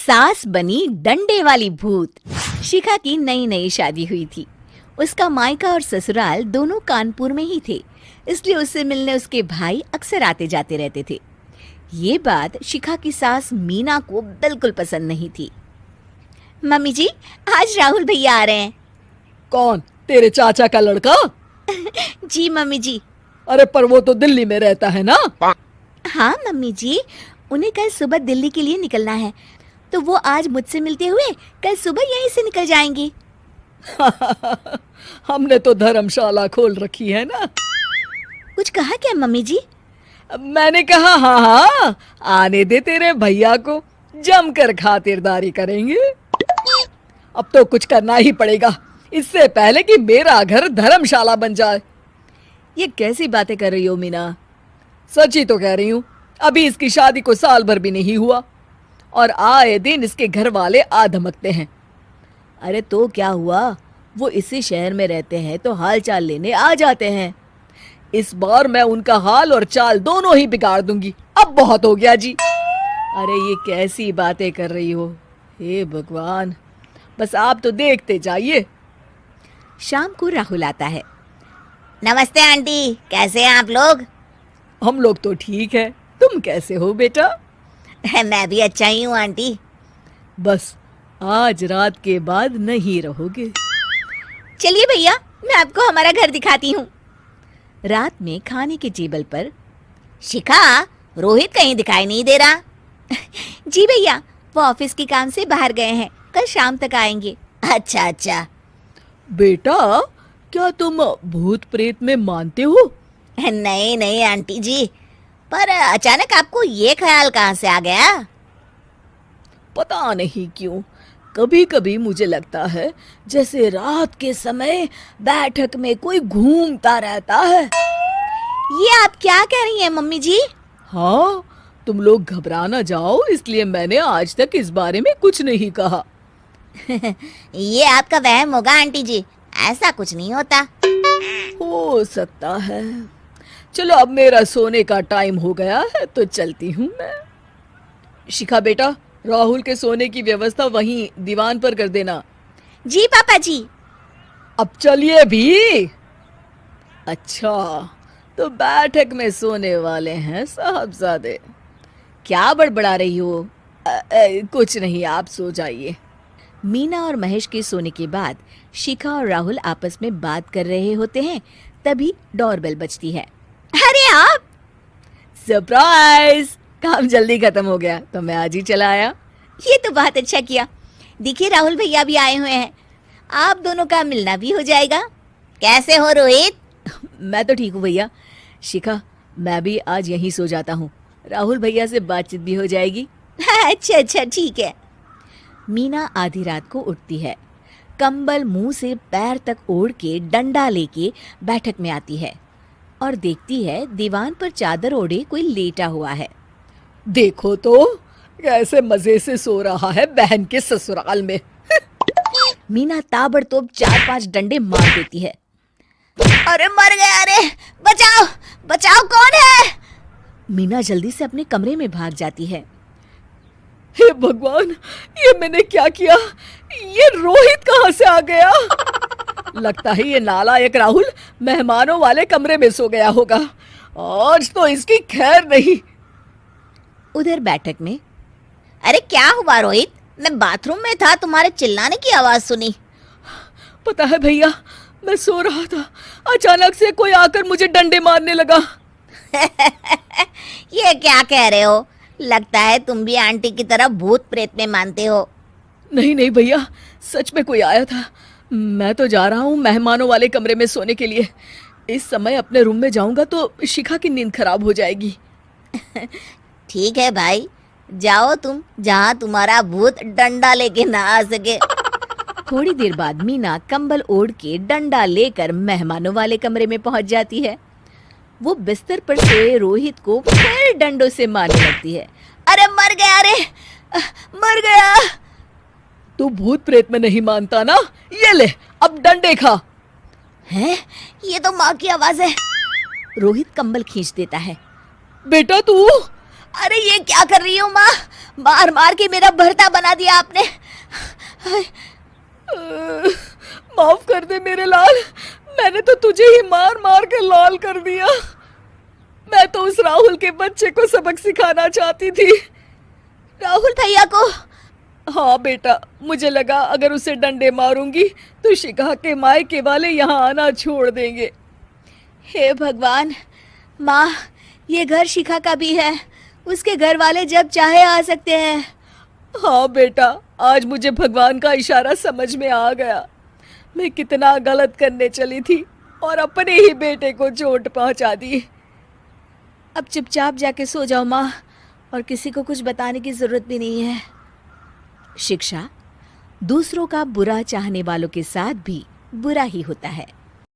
सास बनी डंडे वाली भूत। शिखा की नई नई शादी हुई थी। उसका मायका और ससुराल दोनों कानपुर में ही थे, इसलिए उससे मिलने उसके भाई अक्सर आते जाते रहते थे। ये बात शिखा की सास मीना को बिल्कुल पसंद नहीं थी। मम्मी जी, आज राहुल भैया आ रहे हैं। कौन, तेरे चाचा का लड़का? जी मम्मी जी। अरे पर वो तो दिल्ली में रहता है ना। हाँ मम्मी जी, उन्हें कल सुबह दिल्ली के लिए निकलना है, तो वो आज मुझसे मिलते हुए कल सुबह यहीं से निकल जाएंगे। हमने तो धर्मशाला खोल रखी है ना। कुछ कहा क्या मम्मी जी? मैंने कहा हाँ हाँ, आने दे तेरे भैया को, जमकर खातिरदारी करेंगे। अब तो कुछ करना ही पड़ेगा, इससे पहले कि मेरा घर धर्मशाला बन जाए। ये कैसी बातें कर रही हो मीना? सच ही तो कह रही हूँ। अभी इसकी शादी को साल भर भी नहीं हुआ और आए दिन इसके घर वाले आ धमकते हैं। अरे तो क्या हुआ, वो इसी शहर में रहते हैं तो हाल चाल लेने आ जाते हैं। इस बार मैं उनका हाल और चाल दोनों ही बिगाड़ दूंगी। अब बहुत हो गया जी। अरे ये कैसी बातें कर रही हो, हे भगवान। बस आप तो देखते जाइए। शाम को राहुल आता है। नमस्ते आंटी, कैसे हैं आप लोग? हम लोग तो ठीक है, तुम कैसे हो बेटा? मैं भी अच्छा ही हूँ आंटी। बस आज रात के बाद नहीं रहोगे। चलिए भैया, मैं आपको हमारा घर दिखाती हूँ। रात में खाने के टेबल पर शिखा, रोहित कहीं दिखाई नहीं दे रहा। जी भैया, वो ऑफिस के काम से बाहर गए हैं, कल शाम तक आएंगे। अच्छा अच्छा। बेटा, क्या तुम भूत प्रेत में मानते हो? नहीं नहीं आंटी जी, पर अचानक आपको ये ख्याल कहाँ से आ गया? पता नहीं क्यों, कभी कभी मुझे लगता है जैसे रात के समय बैठक में कोई घूमता रहता है। ये आप क्या कह रही हैं मम्मी जी? हाँ, तुम लोग घबरा ना जाओ, इसलिए मैंने आज तक इस बारे में कुछ नहीं कहा। ये आपका वहम होगा आंटी जी, ऐसा कुछ नहीं होता। हो सकता है। चलो अब मेरा सोने का टाइम हो गया है तो चलती हूँ मैं। शिखा बेटा, राहुल के सोने की व्यवस्था वहीं दीवान पर कर देना। जी पापा जी। अब चलिए भी। अच्छा, तो बैठक में सोने वाले हैं साहबजादे। क्या बड़बड़ा रही हो? कुछ नहीं, आप सो जाइए। मीना और महेश के सोने के बाद शिखा और राहुल आपस में बात कर रहे होते हैं, तभी डोरबेल बजती है। अरे आप! सरप्राइज! काम जल्दी खत्म हो गया तो मैं आज ही चला आया। ये तो बहुत अच्छा किया। देखिए राहुल भैया भी आए हुए हैं, आप दोनों का मिलना भी हो जाएगा। कैसे हो रोहित? मैं तो ठीक हूँ भैया। शिखा, मैं भी आज यहीं सो जाता हूँ, राहुल भैया से बातचीत भी हो जाएगी। अच्छा अच्छा ठीक है। मीना आधी रात को उठती है, कंबल मुंह से पैर तक ओढ़ के डंडा लेके बैठक में आती है और देखती है दीवान पर चादर ओढ़े कोई लेटा हुआ है। देखो तो कैसे मजे से सो रहा है बहन के ससुराल में। मीना ताबड़तोड़ 4-5 डंडे मार देती है। अरे मर गया, अरे बचाओ बचाओ, कौन है? मीना जल्दी से अपने कमरे में भाग जाती है। हे भगवान, ये मैंने क्या किया? ये रोहित कहाँ से आ गया? लगता है ये नालायक राहुल मेहमानों वाले कमरे में सो गया होगा। आज तो इसकी खैर नहीं। उधर बैठक में, अरे क्या हुआ रोहित? मैं बाथरूम में था, तुम्हारे चिल्लाने की आवाज सुनी। पता है भैया, मैं सो रहा था, अचानक से कोई आकर मुझे डंडे मारने लगा। ये क्या कह रहे हो? लगता है तुम भी आंटी की तरह भूत प्रेत में मानते हो। नहीं नहीं भैया, सच में कोई आया था। मैं तो जा रहा हूँ मेहमानों वाले कमरे में सोने के लिए। इस समय अपने रूम में जाऊंगा तो शिखा की नींद खराब हो जाएगी। ठीक है भाई, जाओ तुम, जहाँ तुम्हारा भूत डंडा लेके ना आ सके। थोड़ी देर बाद मीना कंबल ओढ़ के डंडा लेकर मेहमानों वाले कमरे में पहुंच जाती है। वो बिस्तर पर सोए रोहित को फिर डंडों से मारने लगती है। अरे मर गया, अरे मर गया। तू भूत प्रेत में नहीं मानता ना, ये ले अब डंडे खा। हैं? ये तो माँ की आवाज है। रोहित कंबल खींच देता है। बेटा तू अरे ये क्या कर रही हो माँ? मार मार के मेरा भरता बना दिया आपने। माफ कर दे मेरे लाल, मैंने तो तुझे ही मार मार के लाल कर दिया। मैं तो उस राहुल के बच्चे को सबक सिखाना चाहती थी। राहुल भैया को? हाँ बेटा, मुझे लगा अगर उसे डंडे मारूंगी तो शिखा के मायके वाले यहाँ आना छोड़ देंगे। हे भगवान, माँ ये घर शिखा का भी है, उसके घर वाले जब चाहे आ सकते हैं। हाँ बेटा, आज मुझे भगवान का इशारा समझ में आ गया। मैं कितना गलत करने चली थी और अपने ही बेटे को चोट पहुंचा दी। अब चुपचाप जाके सो जाओ माँ, और किसी को कुछ बताने की जरूरत भी नहीं है। शिक्षा दूसरों का बुरा चाहने वालों के साथ भी बुरा ही होता है।